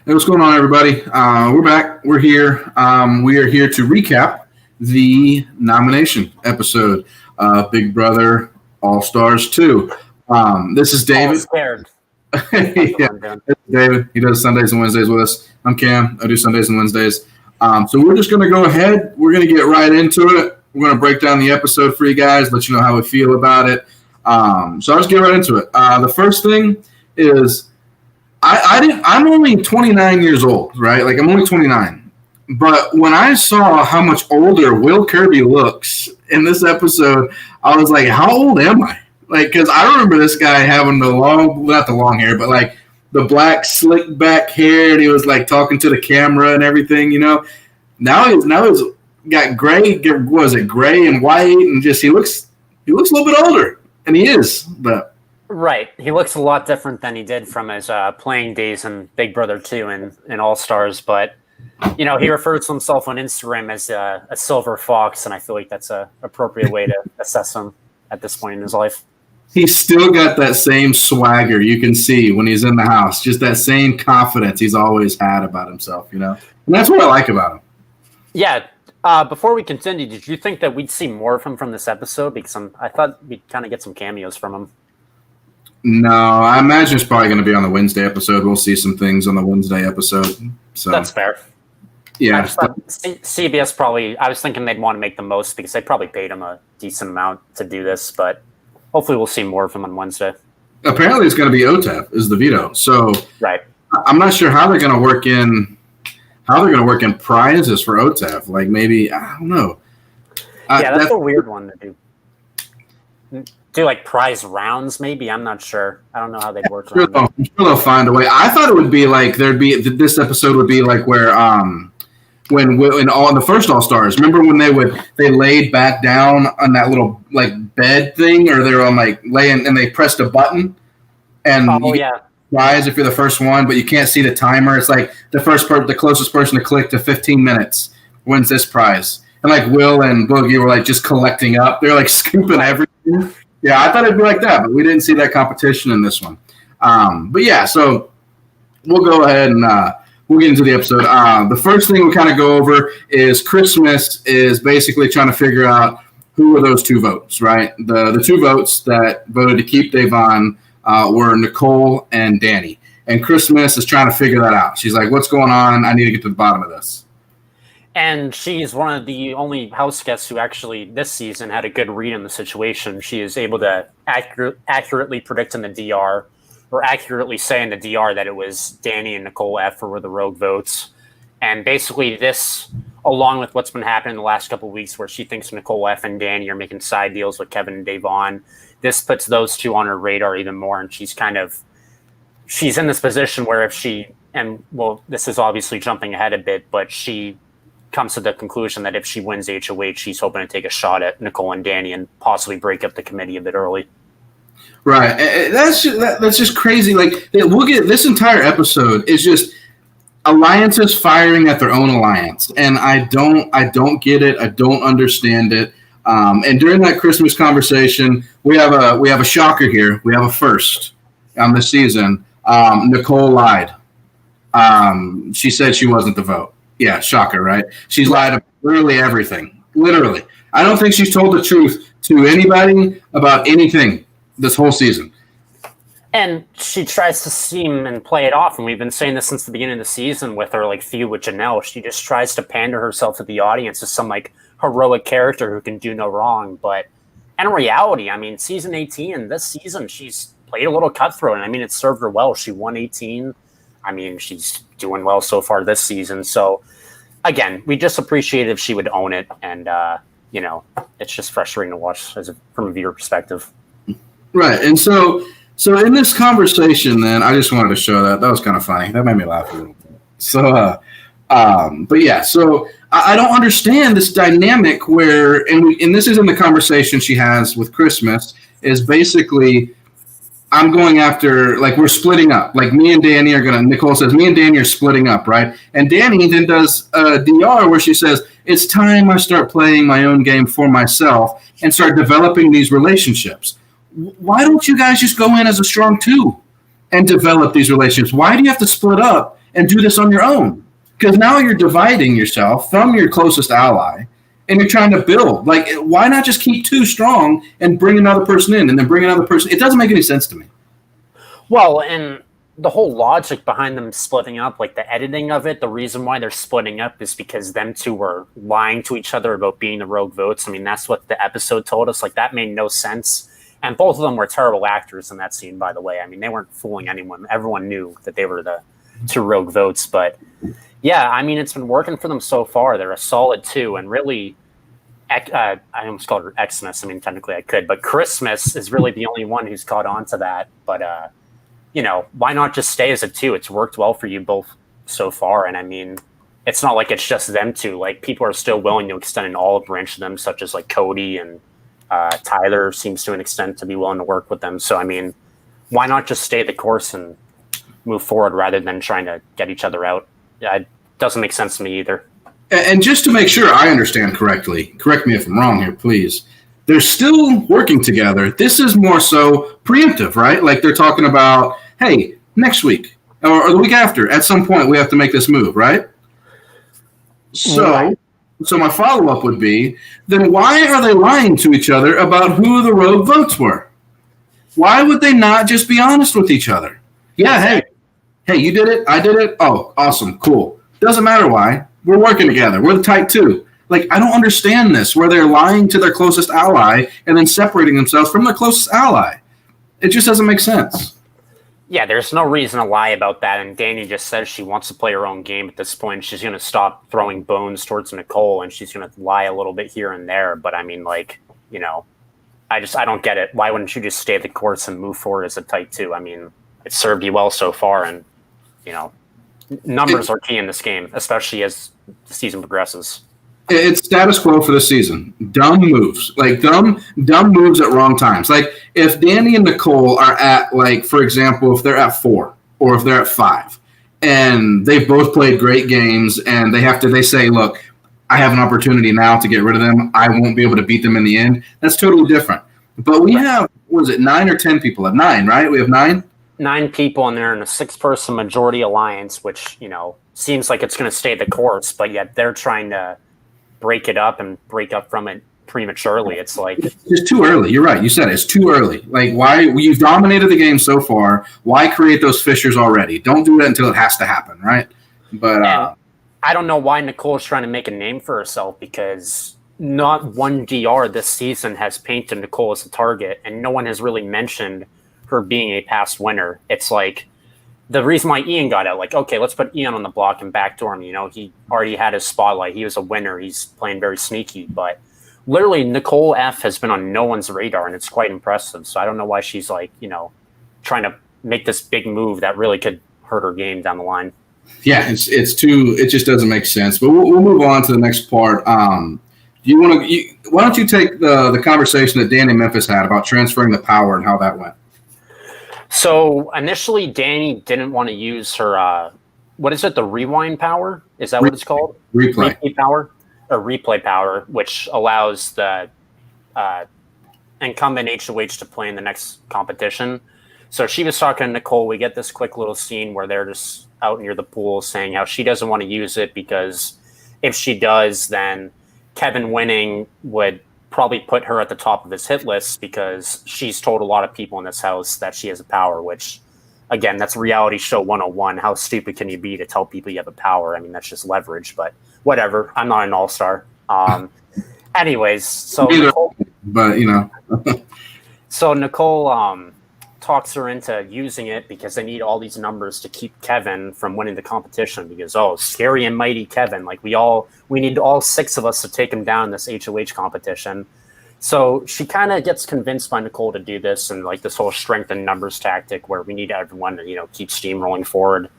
Hey, what's going on, everybody? We're back. We're here. We are here to recap the nomination episode, Big Brother All-Stars 2. This is David. Scared. Yeah, David. He does Sundays and Wednesdays with us. I'm Cam. I do Sundays and Wednesdays. So we're just going to go ahead. We're going to get right into it. We're going to break down the episode for you guys, let you know how we feel about it. So I'll just get right into it. The first thing is I'm only 29 years old, right? Like, I'm only 29. But when I saw how much older Will Kirby looks in this episode, I was like, how old am I? Like, because I remember this guy having not the long hair, but like the black slick back hair, and he was like talking to the camera and everything, you know. Now he's got gray, was it gray and white, and just he looks a little bit older, and he is, but. Right. He looks a lot different than he did from his playing days in Big Brother 2 and All-Stars. But, you know, he refers to himself on Instagram as a silver fox, and I feel like that's an appropriate way to assess him at this point in his life. He's still got that same swagger you can see when he's in the house, just that same confidence he's always had about himself, you know? And that's what I like about him. Yeah. Before we continue, did you think that we'd see more of him from this episode? Because I thought we'd kind of get some cameos from him. No, I imagine it's probably going to be on the Wednesday episode. We'll see some things on the Wednesday episode. So that's fair. Yeah. CBS probably, I was thinking they'd want to make the most because they probably paid him a decent amount to do this, but hopefully we'll see more of him on Wednesday. Apparently it's going to be OTEV is the veto. So right. I'm not sure how they're going to work in prizes for OTEV. Like, maybe, I don't know. Yeah, that's a weird one to do like prize rounds, maybe. I'm not sure. I don't know how they'd work around that. I'm sure they'll find a way. I thought it would be like this episode would be like where when the first All Stars, remember when they laid back down on that little like bed thing, or they were on like laying and they pressed a button and prize if you're the first one, but you can't see the timer. It's like the closest person to click to 15 minutes wins this prize. And like Will and Boogie were like just collecting up. They're like scooping everything. Yeah, I thought it'd be like that, but we didn't see that competition in this one. But yeah, so we'll go ahead and we'll get into the episode. The first thing we'll kind of go over is Christmas is basically trying to figure out who were those two votes, right? The two votes that voted to keep Davon were Nicole and Danny. And Christmas is trying to figure that out. She's like, what's going on? I need to get to the bottom of this. And she's one of the only house guests who actually this season had a good read on the situation. She is able to accurately predict in the DR, or accurately say in the DR that it was Danny and Nicole F who were the rogue votes. And basically this, along with what's been happening in the last couple of weeks where she thinks Nicole F and Danny are making side deals with Kevin and Davon, this puts those two on her radar even more. And she's in this position where if she, and well, this is obviously jumping ahead a bit, but she comes to the conclusion that if she wins HOH, she's hoping to take a shot at Nicole and Danny and possibly break up the committee a bit early. Right. That's just crazy. Like, we'll get this entire episode is just alliances firing at their own alliance. And I don't get it. I don't understand it. And during that Christmas conversation, we have a shocker here. We have a first on this season. Nicole lied. She said she wasn't the vote. Yeah, shocker, right? She's lied about literally everything. Literally. I don't think she's told the truth to anybody about anything this whole season. And she tries to seem and play it off, and we've been saying this since the beginning of the season with her like feud with Janelle. She just tries to pander herself to the audience as some like heroic character who can do no wrong. But in reality, I mean, season 18, this season, she's played a little cutthroat, and I mean, it served her well. She won 18. I mean, she's doing well so far this season. So, again, we just appreciate if she would own it. And, you know, it's just frustrating to watch from a viewer perspective. Right. And so in this conversation, then, I just wanted to show that. That was kind of funny. That made me laugh a little bit. So, but yeah, so I don't understand this dynamic where, and this is in the conversation she has with Christmas, is basically I'm going after, like, we're splitting up. Like, me and Danny are going to, Nicole says, me and Danny are splitting up, right? And Danny then does a DR where she says, it's time I start playing my own game for myself and start developing these relationships. Why don't you guys just go in as a strong two and develop these relationships? Why do you have to split up and do this on your own. Because now you're dividing yourself from your closest ally, and you're trying to build. Like, why not just keep 2 strong and bring another person in, and then bring another person? It doesn't make any sense to me. Well, and the whole logic behind them splitting up, like the editing of it, the reason why they're splitting up is because them 2 were lying to each other about being the rogue votes. I mean, that's what the episode told us. Like, that made no sense. And both of them were terrible actors in that scene, by the way. I mean, they weren't fooling anyone. Everyone knew that they were the 2 rogue votes. But, yeah, I mean, it's been working for them so far. They're a solid 2. And really, I almost called her Xmas. I mean, technically I could. But Christmas is really the only one who's caught on to that. But, why not just stay as a 2? It's worked well for you both so far. And I mean, it's not like it's just them 2. Like, people are still willing to extend an olive branch to them, such as like Cody and Tyler seems to an extent to be willing to work with them. So, I mean, why not just stay the course and move forward rather than trying to get each other out? It doesn't make sense to me either. And just to make sure I understand correctly, correct me if I'm wrong here, please. They're still working together. This is more so preemptive, right? Like, they're talking about, hey, next week or the week after, at some point we have to make this move, right? So my follow-up would be, then why are they lying to each other about who the rogue votes were? Why would they not just be honest with each other? Yeah, hey, you did it, I did it. Oh, awesome, cool. Doesn't matter why. We're working together. We're the type 2. Like, I don't understand this, where they're lying to their closest ally and then separating themselves from their closest ally. It just doesn't make sense. Yeah, there's no reason to lie about that. And Danny just says she wants to play her own game at this point. She's going to stop throwing bones towards Nicole, and she's going to lie a little bit here and there. But I mean, like, I don't get it. Why wouldn't you just stay the course and move forward as a type 2? I mean, it served you well so far, and numbers are key in this game, especially as the season progresses. It's status quo for the season. Dumb moves. Like, dumb moves at wrong times. Like, if Danny and Nicole are at, like, for example, if they're at 4 or if they're at 5 and they've both played great games and they say, look, I have an opportunity now to get rid of them. I won't be able to beat them in the end. That's totally different. But we have, 9 or 10 people? 9, right? We have 9? 9 people, and they're in a 6-person majority alliance, which, seems like it's going to stay the course, but yet they're trying to break it up and break up from it prematurely. It's like, it's too early. You're right. You said it's too early. Like, why? You've dominated the game so far. Why create those fissures already? Don't do it until it has to happen, right? But I don't know why Nicole's trying to make a name for herself, because not one DR this season has painted Nicole as a target, and no one has really mentioned her being a past winner. It's like, the reason why Ian got out, like, okay, let's put Ian on the block and backdoor him. He already had his spotlight. He was a winner. He's playing very sneaky. But literally, Nicole F has been on no one's radar, and it's quite impressive. So I don't know why she's, like, trying to make this big move that really could hurt her game down the line. Yeah, it's too. It just doesn't make sense. But we'll move on to the next part. Why don't you take the conversation that Danny Memphis had about transferring the power and how that went? So initially, Danny didn't want to use her, what is it, the rewind power? Is that what it's called? Replay power? Or replay power, which allows the incumbent HOH to play in the next competition. So she was talking to Nicole. We get this quick little scene where they're just out near the pool saying how she doesn't want to use it because if she does, then Kevin winning would probably put her at the top of his hit list because she's told a lot of people in this house that she has a power, which, again, that's reality show 101. How stupid can you be to tell people you have a power? I mean, that's just leverage, but whatever. I'm not an all-star. Anyways, so Nicole, but so Nicole talks her into using it because they need all these numbers to keep Kevin from winning the competition because, scary and mighty Kevin. Like, we need all 6 of us to take him down in this HOH competition. So she kind of gets convinced by Nicole to do this and, like, this whole strength and numbers tactic where we need everyone to, keep steamrolling forward.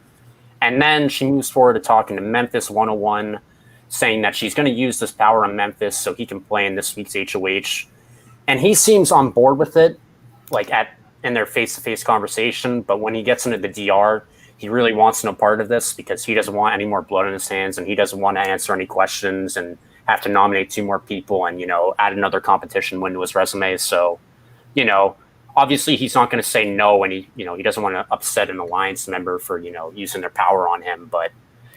And then she moves forward to talking to Memphis 101, saying that she's going to use this power on Memphis so he can play in this week's HOH. And he seems on board with it, like, in their face-to-face conversation, but when he gets into the DR, he really wants no part of this because he doesn't want any more blood on his hands and he doesn't want to answer any questions and have to nominate 2 more people and, add another competition win to his resume. So, obviously he's not going to say no, and he doesn't want to upset an alliance member for using their power on him, but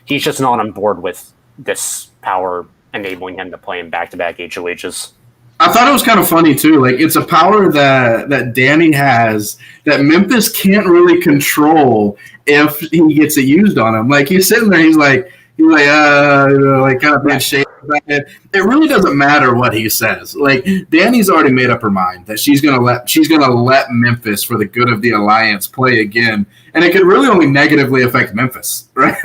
he's just not on board with this power enabling him to play in back-to-back HOHs. I thought it was kind of funny too. Like, it's a power that Danny has that Memphis can't really control if he gets it used on him. Like, he's sitting there, he's like kind of being shady about it. It really doesn't matter what he says. Like, Danny's already made up her mind that she's gonna let Memphis, for the good of the alliance, play again, and it could really only negatively affect Memphis, right?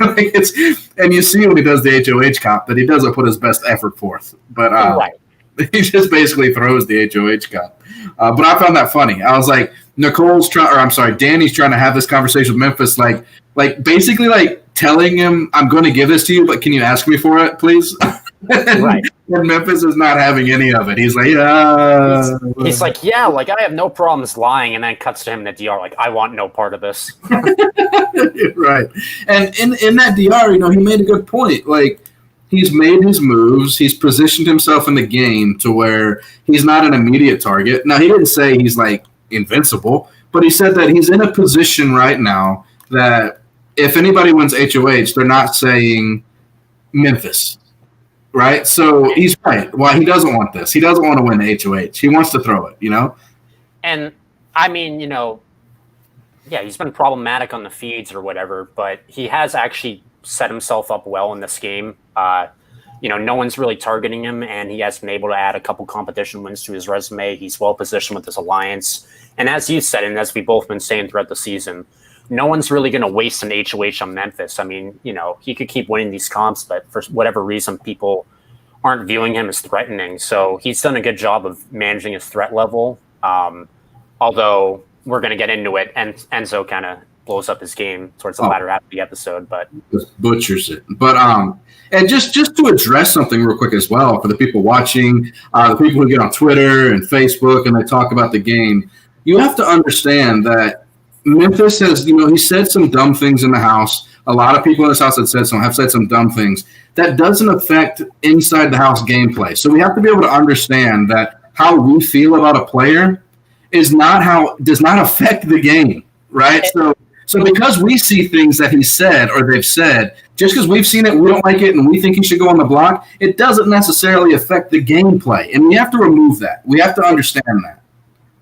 And you see when he does the HOH comp that he doesn't put his best effort forth, but Right. he just basically throws the HOH comp. But I found that funny. I was like, Danny's trying to have this conversation with Memphis, like basically like telling him, I'm going to give this to you, but can you ask me for it, please? Right. And Memphis is not having any of it. He's like, he's like, yeah, like I have no problems lying, and then cuts to him in the DR, like, I want no part of this. Right. And in that DR, he made a good point. Like, he's made his moves. He's positioned himself in the game to where he's not an immediate target. Now, he didn't say he's like invincible, but he said that he's in a position right now that if anybody wins HOH, they're not saying Memphis, right? So he's right. Well, he doesn't want this. He doesn't want to win the HOH. He wants to throw it, And, I mean, yeah, he's been problematic on the feeds or whatever, but he has actually set himself up well in this game. No one's really targeting him, and he has been able to add a couple competition wins to his resume. He's well positioned with his alliance. And as you said, and as we've both been saying throughout the season, no one's really going to waste an HOH on Memphis. I mean, he could keep winning these comps, but for whatever reason, people aren't viewing him as threatening. So he's done a good job of managing his threat level. Although we're going to get into it, and Enzo kind of blows up his game towards the latter half of the episode, but just butchers it. But and just to address something real quick as well for the people watching, the people who get on Twitter and Facebook and they talk about the game, you have to understand that Memphis has, he said some dumb things in the house. A lot of people in this house have said some dumb things. That doesn't affect inside the house gameplay. So we have to be able to understand that how we feel about a player does not affect the game, right? So because we see things that he said or they've said, just because we've seen it, we don't like it, and we think he should go on the block, it doesn't necessarily affect the gameplay. And we have to remove that. We have to understand that.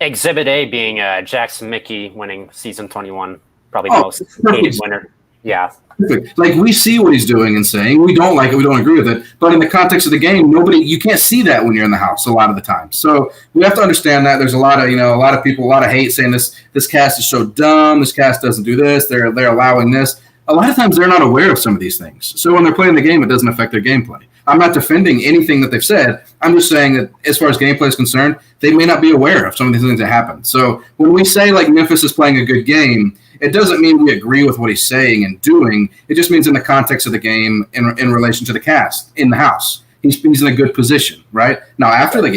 Exhibit A being Jackson Mickey winning season 21, probably the most hated winner. Yeah. Perfect. Like, we see what he's doing and saying. We don't like it. We don't agree with it. But in the context of the game, you can't see that when you're in the house a lot of the time. So we have to understand that there's a lot of people, a lot of hate saying this cast is so dumb. This cast doesn't do this. They're allowing this. A lot of times they're not aware of some of these things. So when they're playing the game, it doesn't affect their gameplay. I'm not defending anything that they've said. I'm just saying that as far as gameplay is concerned, they may not be aware of some of these things that happen. So when we say like Memphis is playing a good game, it doesn't mean we agree with what he's saying and doing. It just means in the context of the game, in relation to the cast in the house, he's in a good position, right? Now after the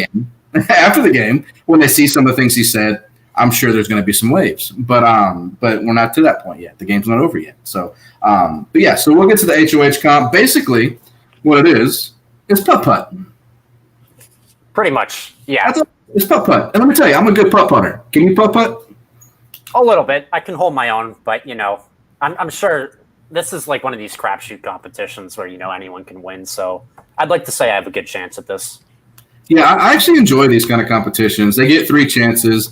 game, when they see some of the things he said, I'm sure there's going to be some waves, but we're not to that point yet. The game's not over yet. So, but yeah, so we'll get to the HOH comp. Basically, what it is putt-putt. Pretty much, yeah. It's putt-putt. And let me tell you, I'm a good putt-putter. Can you putt-putt? A little bit. I can hold my own, but, I'm sure this is like one of these crapshoot competitions where, anyone can win. So I'd like to say I have a good chance at this. Yeah, I actually enjoy these kind of competitions. They get 3 chances.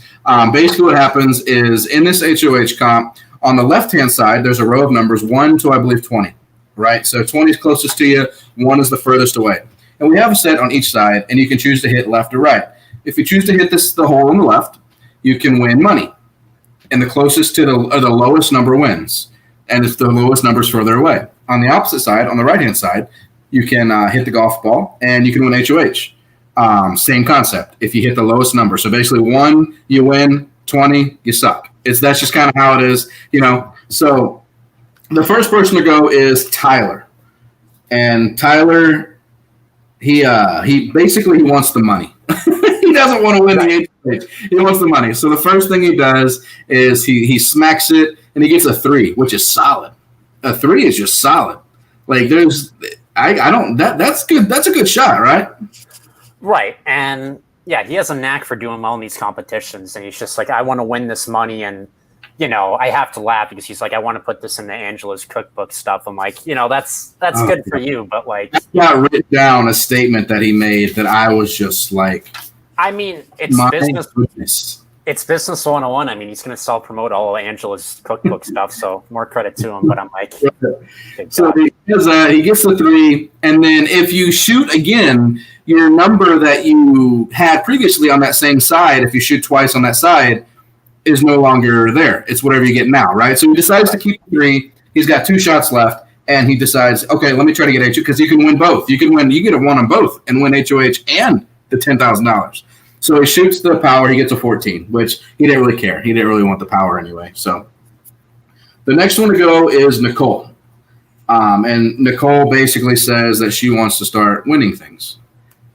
Basically what happens is in this HOH comp, on the left-hand side, there's a row of numbers, 1 to, I believe, 20, right? So 20 is closest to you, 1 is the furthest away. And we have a set on each side, and you can choose to hit left or right. If you choose to hit the hole on the left, you can win money. And the closest to the lowest number wins. And if the lowest number is further away. On the opposite side, on the right-hand side, you can hit the golf ball, and you can win HOH. Same concept. If you hit the lowest number, so basically 1 you win, 20 you suck. That's just kind of how it is, So the first person to go is Tyler, and Tyler, he basically wants the money. He doesn't want to win the HOH. He wants the money. So the first thing he does is he smacks it, and he gets a 3, which is solid. A 3 is just solid. Like that's good. That's a good shot, right? Right, and Yeah, he has a knack for doing well in these competitions, and he's just like, I want to win this money, and I have to laugh because he's like, I want to put this into Angela's cookbook stuff. I'm like, that's good for you, but like, I got written down a statement that he made that I was just like, I mean, it's business. Goodness. It's business 101. I mean, he's going to self-promote all of Angela's cookbook stuff, so more credit to him. But I'm like, so he gets the 3, and then if you shoot again, your number that you had previously on that same side, if you shoot twice on that side, is no longer there. It's whatever you get now, right? So he decides to keep 3. He's got 2 shots left, and he decides, okay, let me try to get HOH, because you can win both. You get a 1 on both and win HOH and the $10,000. So he shoots the power. He gets a 14, which he didn't really care. He didn't really want the power anyway. So the next one to go is Nicole. And Nicole basically says that she wants to start winning things.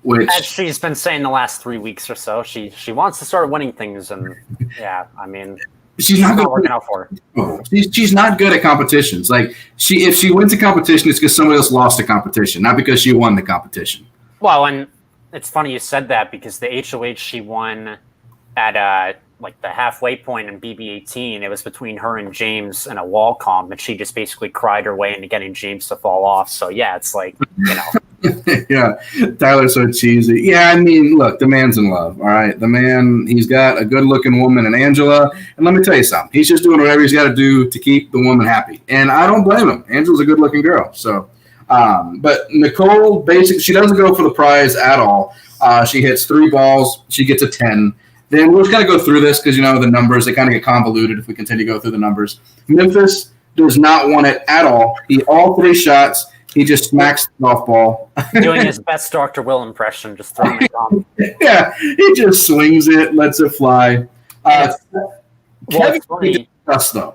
Which, as she's been saying the last 3 weeks or so, she wants to start winning things. And, yeah, I mean, she's not working out for her. She's not good at competitions. Like, if she wins a competition, it's because somebody else lost a competition, not because she won the competition. Well, and it's funny you said that because the HOH she won at like the halfway point in BB18, it was between her and James in a wall comp, and she just basically cried her way into getting James to fall off. So yeah, it's like, yeah, Tyler's so cheesy. Yeah, I mean, look, the man's in love. All right, the man, he's got a good-looking woman in Angela, and let me tell you something. He's just doing whatever he's got to do to keep the woman happy, and I don't blame him. Angela's a good-looking girl, so. But Nicole, basically, she doesn't go for the prize at all. She hits 3 balls. She gets a 10. Then we're just going to go through this because, the numbers, they kind of get convoluted if we continue to go through the numbers. Memphis does not want it at all. All 3 shots, he just smacks the golf ball. Doing his best Dr. Will impression, just throwing it on. Yeah, he just swings it, lets it fly. Kevin, we need to discuss, though.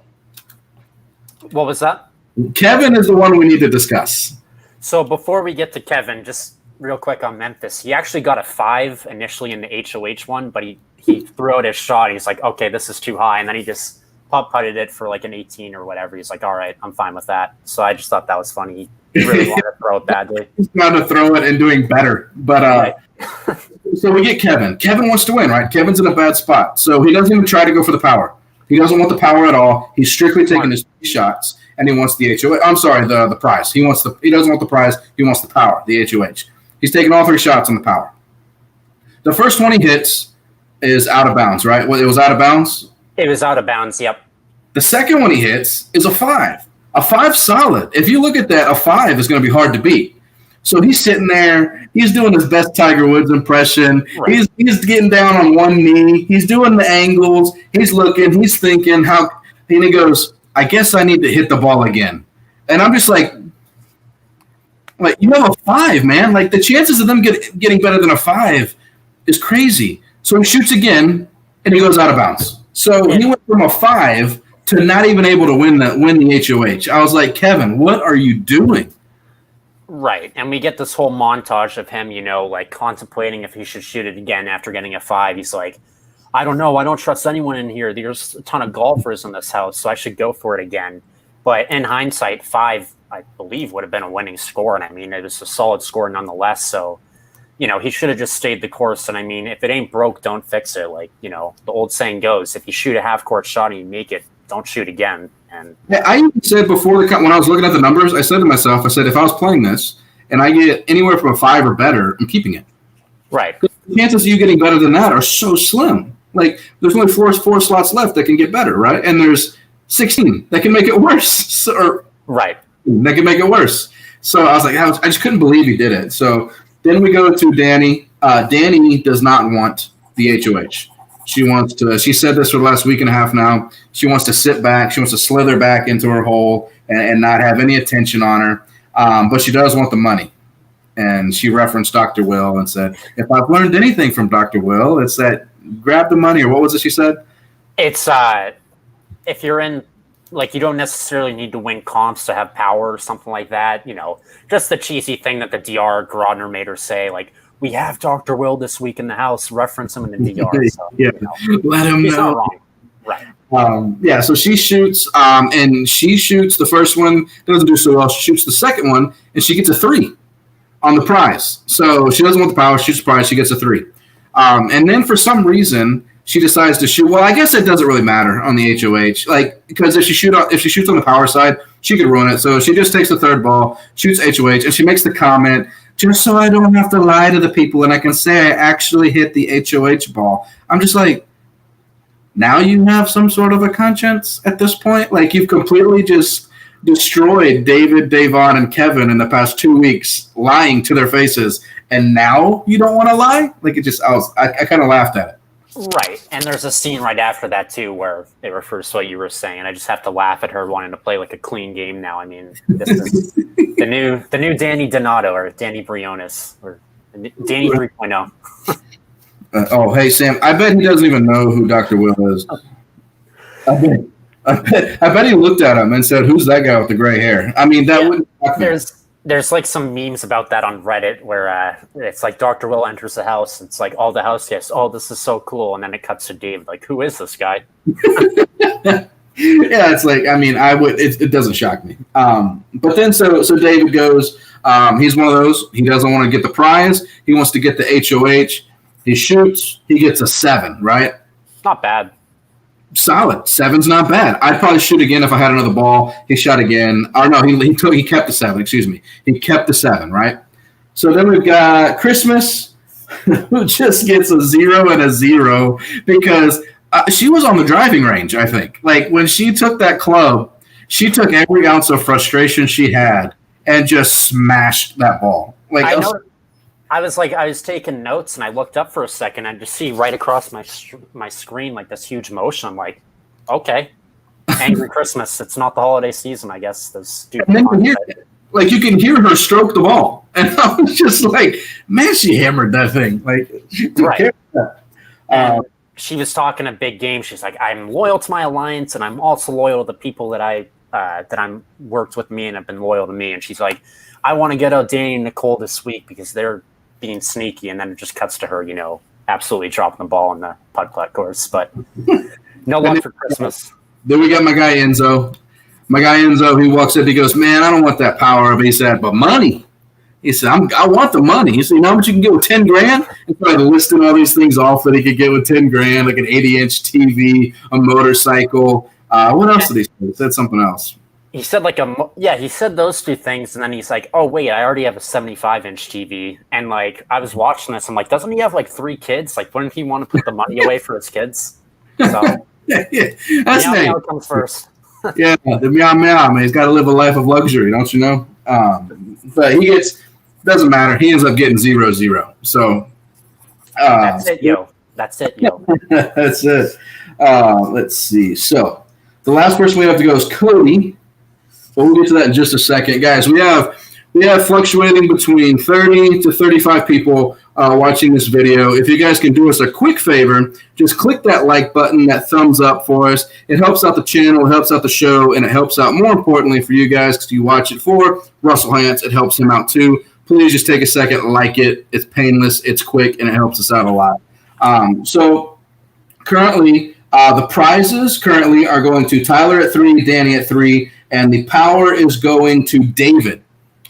What was that? Kevin is the one we need to discuss. So before we get to Kevin, just real quick on Memphis, he actually got a 5 initially in the HOH one, but he threw out his shot. He's like, okay, this is too high. And then he just putt-putted it for like an 18 or whatever. He's like, all right, I'm fine with that. So I just thought that was funny. He really wanted to throw it badly. He's trying to throw it and doing better. But right. So we get Kevin. Kevin wants to win, right? Kevin's in a bad spot. So he doesn't even try to go for the power. He doesn't want the power at all. He's strictly taking his 3 shots. And he wants the HOH. I'm sorry, the prize. He doesn't want the prize. He wants the power, the HOH. He's taking all 3 shots on the power. The first one he hits is out of bounds, right? Well, it was out of bounds? It was out of bounds, yep. The second one he hits is a 5. A 5 solid. If you look at that, a 5 is going to be hard to beat. So he's sitting there. He's doing his best Tiger Woods impression. Right. He's getting down on one knee. He's doing the angles. He's looking. He's thinking and he goes, I guess I need to hit the ball again. And I'm just like you have a 5, man. Like, the chances of them getting better than a 5 is crazy. So he shoots again, and he goes out of bounds. So he went from a 5 to not even able to win the HOH. I was like, Kevin, what are you doing? Right. And we get this whole montage of him, like contemplating if he should shoot it again after getting a 5. He's like, I don't know. I don't trust anyone in here. There's a ton of golfers in this house, so I should go for it again. But in hindsight, 5, I believe, would have been a winning score. And I mean, it was a solid score nonetheless. So, he should have just stayed the course. And I mean, if it ain't broke, don't fix it. Like, the old saying goes, if you shoot a half-court shot and you make it, don't shoot again. And I even said before when I was looking at the numbers, I said to myself, if I was playing this and I get anywhere from a 5 or better, I'm keeping it. Right. The chances of you getting better than that are so slim. Like, there's only four slots left that can get better, right? And there's 16 that can make it worse. Right. That can make it worse. So I was like, I just couldn't believe he did it. So then we go to Danny. Danny does not want the HOH. She said this for the last week and a half now. She wants to sit back. She wants to slither back into her hole and not have any attention on her. But she does want the money. And she referenced Dr. Will and said, if I've learned anything from Dr. Will, it's that grab the money, or what was it she said? It's if you're in, like, you don't necessarily need to win comps to have power or something like that. Just the cheesy thing that the DR Grodner made her say, like, we have Dr. Will this week in the house, reference him in the DR. So, yeah, let him he's know. Not wrong. Right. So she shoots, and she shoots the first one, doesn't do so well. She shoots the second one, and she gets a 3 on the prize. So she doesn't want the power, she shoots the prize, she gets a 3. And then for some reason, she decides to shoot. Well, I guess it doesn't really matter on the HOH, like because if she shoots on the power side, she could ruin it. So she just takes the third ball, shoots HOH, and she makes the comment, just so I don't have to lie to the people and I can say I actually hit the HOH ball. I'm just like, now you have some sort of a conscience at this point? Like, you've completely just destroyed David, Davon, and Kevin in the past 2 weeks, lying to their faces, and now you don't want to lie? Like, I kind of laughed at it. Right, and there's a scene right after that too where it refers to what you were saying, and I just have to laugh at her wanting to play like a clean game now. I mean, this is the new Danny Donato or Danny Briones or Danny 3.0. Oh, hey Sam, I bet he doesn't even know who Dr. Will is. I bet he looked at him and said, "Who's that guy with the gray hair?" I mean, that wouldn't. There's like some memes about that on Reddit where it's like Dr. Will enters the house. It's like all the house guests. Oh, this is so cool. And then it cuts to Dave. Like, who is this guy? Yeah, it's like, I mean, it doesn't shock me. But then so David goes, he's one of those, he doesn't want to get the prize. He wants to get the HOH. He shoots, he gets a 7, right? Not bad. Solid. 7's not bad. I'd probably shoot again if I had another ball. He shot again. Or no, he kept the 7, excuse me. He kept the 7, right? So then we've got Christmas, who just gets a 0 and a 0 because she was on the driving range, I think. Like, when she took that club, she took every ounce of frustration she had and just smashed that ball. Like, I was taking notes and I looked up for a second and just see right across my screen like this huge motion. I'm like, okay, angry Christmas. It's not the holiday season, I guess. Those stupid. You can hear her stroke the ball, and I was just like, man, she hammered that thing. Like, she took care of that. She was talking a big game. She's like, I'm loyal to my alliance, and I'm also loyal to the people that I'm worked with me and have been loyal to me. And she's like, I want to get out Danny and Nicole this week because they're being sneaky, and then it just cuts to her, absolutely dropping the ball in the putt-putt course. But no luck for Christmas. Then we got my guy Enzo. He walks up, he goes, man, I don't want that power up. He said, but money. He said, I want the money. He said, you know how much you can get with 10 grand? He started listing all these things off that he could get with 10 grand, like an 80-inch TV, a motorcycle. What else did he say? He said something else. He said he said those 2 things, and then he's like, oh, wait, I already have a 75-inch TV. And, like, I was watching this. I'm like, doesn't he have, like, 3 kids? Like, wouldn't he want to put the money away for his kids? So, yeah. That's meow comes first. Yeah, the meow, man. He's got to live a life of luxury, don't you know? But doesn't matter. He ends up getting 0-0. So, that's it, yo. That's it. Let's see. So, the last person we have to go is Cody. But we'll get to that in just a second. Guys, we have fluctuating between 30 to 35 people watching this video. If you guys can do us a quick favor, just click that like button, that thumbs up for us. It helps out the channel, it helps out the show, and it helps out, more importantly, for you guys because you watch it for Russell Hance. It helps him out too. Please just take a second, like it. It's painless, it's quick, and it helps us out a lot. So currently, the prizes currently are going to Tyler at 3, Danny at 3, and the power is going to David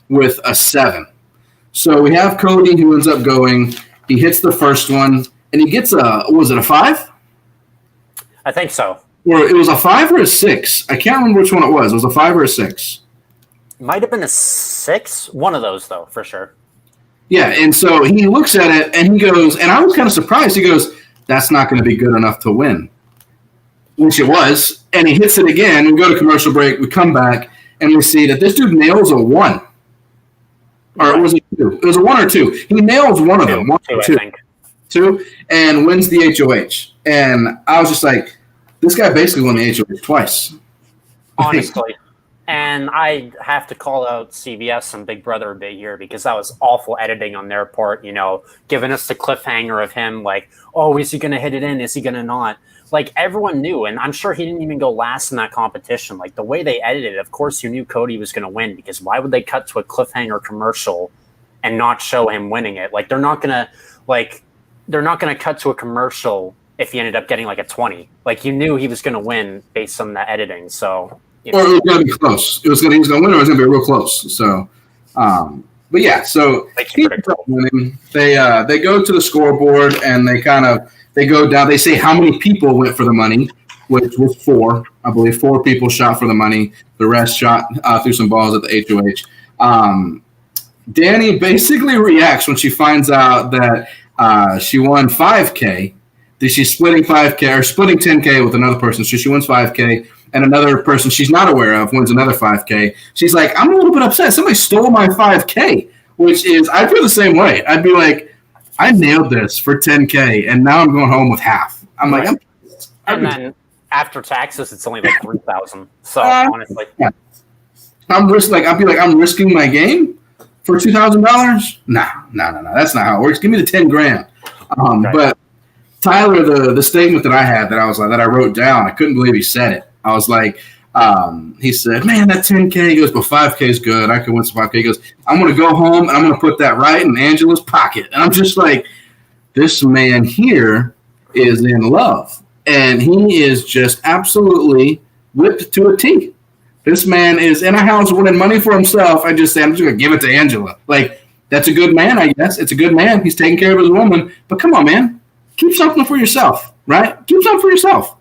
with a 7. So we have Cody who ends up going. He hits the first one, and he gets was it a 5? I think so. Or it was a 5 or a 6. I can't remember which one it was. It was a 5 or a 6. Might have been a 6. One of those, though, for sure. Yeah, and so he looks at it, and he goes, and I was kind of surprised. He goes, that's not going to be good enough to win. Which it was, and he hits it again. We go to commercial break. We come back, and we see that this dude nails a 1. Or was it 2? It was a 1 or 2. He nails one of them. 1 or 2. I think. 2, and wins the HOH. And I was just like, this guy basically won the HOH twice. Honestly. And I have to call out CBS and Big Brother a bit here because that was awful editing on their part, giving us the cliffhanger of him like, oh, is he going to hit it in? Is he going to not? Like, everyone knew, and I'm sure he didn't even go last in that competition. Like, the way they edited it, of course you knew Cody was going to win because why would they cut to a cliffhanger commercial and not show him winning it? Like, they're not going to cut to a commercial if he ended up getting like a 20. Like, you knew he was going to win based on the editing, so... Or it was going to be close. He was going to win, or it was going to be real close. So, But yeah, so they go to the scoreboard and they go down. They say how many people went for the money, which was 4. I believe 4 people shot for the money. The rest shot through some balls at the HOH. Danny basically reacts when she finds out that she won $5K. She's splitting $5K or splitting $10K with another person. So she wins $5K, and another person she's not aware of wins another $5K. She's like, I'm a little bit upset. Somebody stole my $5K, which is, I feel the same way. I'd be like, I nailed this for $10K, and now I'm going home with half. I'm like, and then after taxes, it's only like $3,000. So honestly, yeah. I'm risking my game for $2,000. Nah, that's not how it works. Give me the $10,000. Okay. But Tyler, the statement that I had that I wrote down, I couldn't believe he said it. I was like, he said, man, that $10K. He goes, but $5K is good. I could win some $5K. He goes, I'm going to go home and I'm going to put that right in Angela's pocket. And I'm just like, this man here is in love. And he is just absolutely whipped to a T. This man is in a house winning money for himself. I just say, I'm just going to give it to Angela. Like, that's a good man, I guess. It's a good man. He's taking care of his woman. But come on, man. Keep something for yourself, right? Keep something for yourself.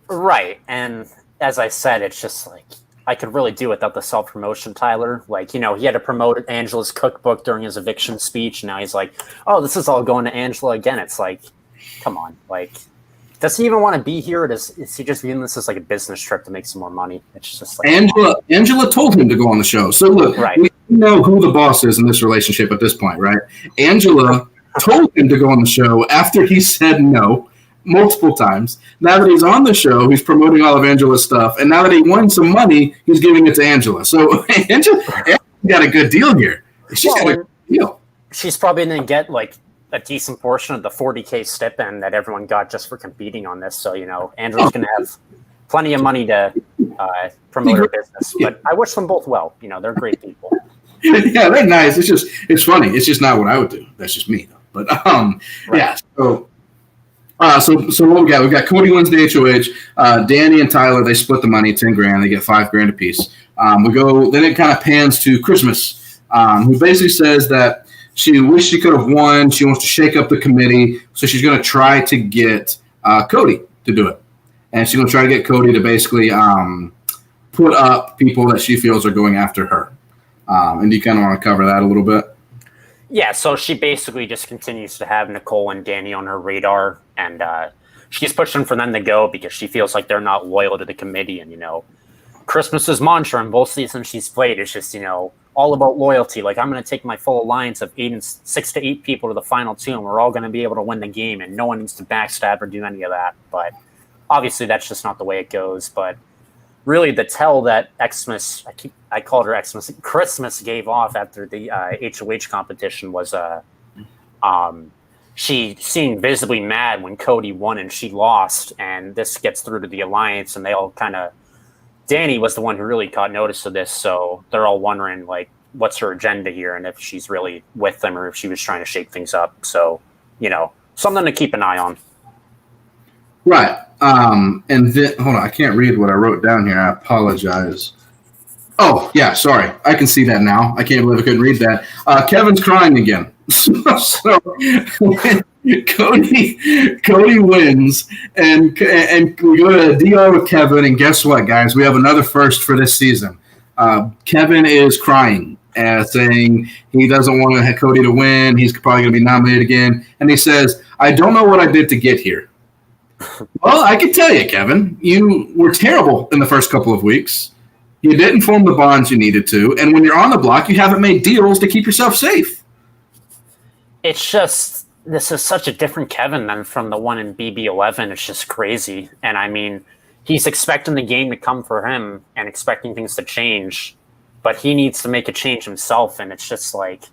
Right. And as I said, it's just like, I could really do without the self-promotion, Tyler. Like, he had to promote Angela's cookbook during his eviction speech. And now he's like, oh, this is all going to Angela again. It's like, come on. Like, does he even want to be here? Or is he just viewing this as like a business trip to make some more money? It's just like Angela told him to go on the show. So look, right. We know who the boss is in this relationship at this point, right? Angela told him to go on the show after he said no multiple times. Now that he's on the show, he's promoting all of Angela's stuff. And now that he won some money, he's giving it to Angela. So Angela got a good deal here. She's got a good deal. She's probably going to get like a decent portion of the $40K stipend that everyone got just for competing on this. So, Angela's going to have plenty of money to promote her business. But I wish them both well. They're great people. Yeah, they're nice. It's funny. It's just not what I would do. That's just me, though. But right. Yeah. So what we got? We got Cody wins the HOH. Danny and Tyler, they split the money, $10,000. They get $5,000 apiece. Then it kind of pans to Christmas, who basically says that she wished she could have won. She wants to shake up the committee, so she's going to try to get Cody to do it, and she's going to try to get Cody to basically put up people that she feels are going after her. And do you kind of want to cover that a little bit? Yeah, so she basically just continues to have Nicole and Danny on her radar, and she's pushing for them to go because she feels like they're not loyal to the committee. And, Christmas's mantra in both seasons she's played is just, all about loyalty. Like, I'm going to take my full alliance of 6 to 8 people to the final 2, and we're all going to be able to win the game, and no one needs to backstab or do any of that. But obviously that's just not the way it goes. But really, the tell that Xmas, I called her Xmas, Christmas gave off after the HOH competition was she seemed visibly mad when Cody won and she lost, and this gets through to the alliance, and they all kind of, Danny was the one who really caught notice of this, so they're all wondering, like, what's her agenda here, and if she's really with them or if she was trying to shake things up. So, something to keep an eye on. Right. And then, hold on, I can't read what I wrote down here. I apologize. Oh, yeah, sorry. I can see that now. I can't believe I couldn't read that. Kevin's crying again. So Cody wins, and we go to DR with Kevin, and guess what, guys? We have another first for this season. Kevin is crying, saying he doesn't want Cody to win. He's probably going to be nominated again. And he says, I don't know what I did to get here. Well, I can tell you, Kevin, you were terrible in the first couple of weeks. You didn't form the bonds you needed to. And when you're on the block, you haven't made deals to keep yourself safe. It's just, this is such a different Kevin than from the one in BB11. It's just crazy. And I mean, he's expecting the game to come for him and expecting things to change, but he needs to make a change himself. And it's just like,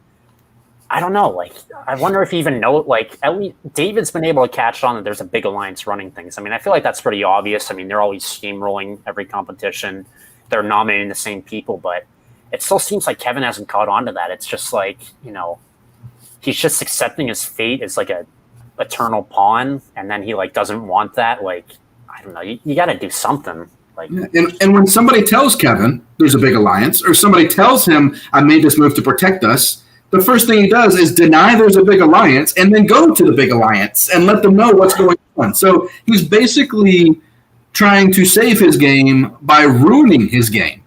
I don't know. Like, I wonder if he even knows, like, at least David's been able to catch on that there's a big alliance running things. I mean, I feel like that's pretty obvious. I mean, they're always steamrolling every competition. They're nominating the same people, but it still seems like Kevin hasn't caught on to that. It's just like, he's just accepting his fate as like a eternal pawn, and then he like doesn't want that. Like, I don't know. You got to do something. Like, and when somebody tells Kevin there's a big alliance, or somebody tells him I made this move to protect us, the first thing he does is deny there's a big alliance and then go to the big alliance and let them know what's going on. So he's basically trying to save his game by ruining his game.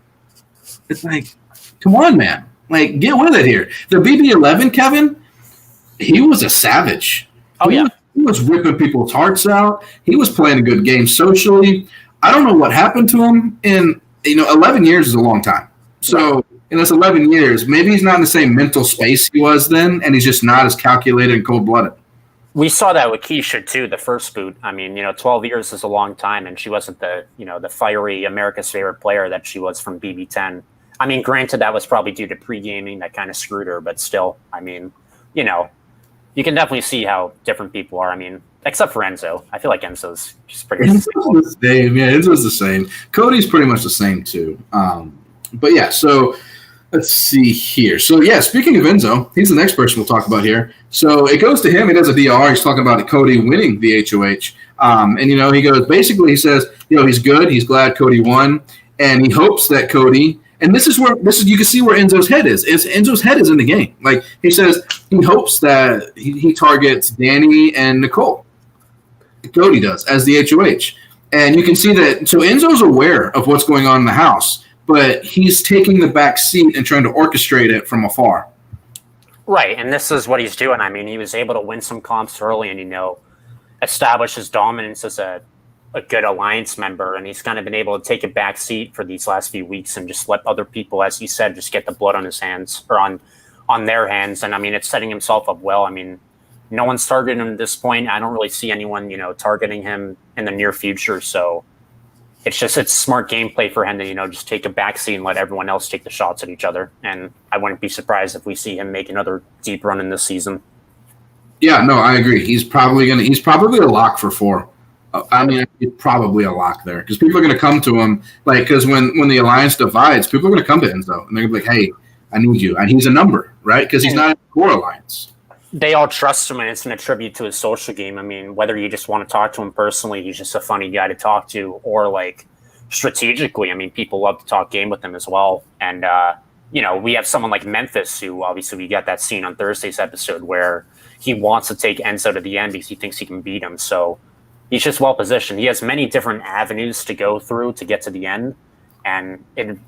It's like, come on, man. Like, get with it here. The BB11, Kevin, he was a savage. Oh, yeah. He was ripping people's hearts out. He was playing a good game socially. I don't know what happened to him. 11 years is a long time. So in those 11 years, maybe he's not in the same mental space he was then, and he's just not as calculated and cold-blooded. We saw that with Keisha, too, the first boot. I mean, 12 years is a long time, and she wasn't the fiery America's favorite player that she was from BB10. I mean, granted, that was probably due to pre-gaming that kind of screwed her, but still, I mean, you can definitely see how different people are. I mean, except for Enzo. I feel like Enzo's just pretty Enzo's the same. Yeah, Enzo's the same. Cody's pretty much the same, too. But, yeah, so let's see here. So, yeah, speaking of Enzo, he's the next person we'll talk about here. So it goes to him. He does a DR. He's talking about Cody winning the HOH. And, he goes, basically he says, he's good. He's glad Cody won. And he hopes that Cody – and this is you can see where Enzo's head is. Enzo's head is in the game. Like he says, he hopes that he targets Danny and Nicole. Cody does as the HOH, and you can see that. So Enzo's aware of what's going on in the house, but he's taking the back seat and trying to orchestrate it from afar. Right, and this is what he's doing. I mean, he was able to win some comps early, and establish his dominance as a good alliance member, and he's kind of been able to take a back seat for these last few weeks and just let other people, as you said, just get the blood on his hands or on their hands. And I mean, it's setting himself up well. I mean, no one's targeting him at this point. I don't really see anyone, targeting him in the near future. So it's smart gameplay for him to, just take a back seat and let everyone else take the shots at each other. And I wouldn't be surprised if we see him make another deep run in this season. Yeah, no, I agree. He's probably a lock for 4. I mean, it's probably a lock there because people are going to come to him. Like, because when the alliance divides, people are going to come to Enzo and they're going to be like, "Hey, I need you," and he's a number, right? Because he's not in the core alliance. They all trust him, and it's an attribute to his social game. I mean, whether you just want to talk to him personally, he's just a funny guy to talk to, or like strategically. I mean, people love to talk game with him as well. And we have someone like Memphis, who obviously we got that scene on Thursday's episode where he wants to take Enzo to the end because he thinks he can beat him. So he's just well positioned. He has many different avenues to go through to get to the end, and it'd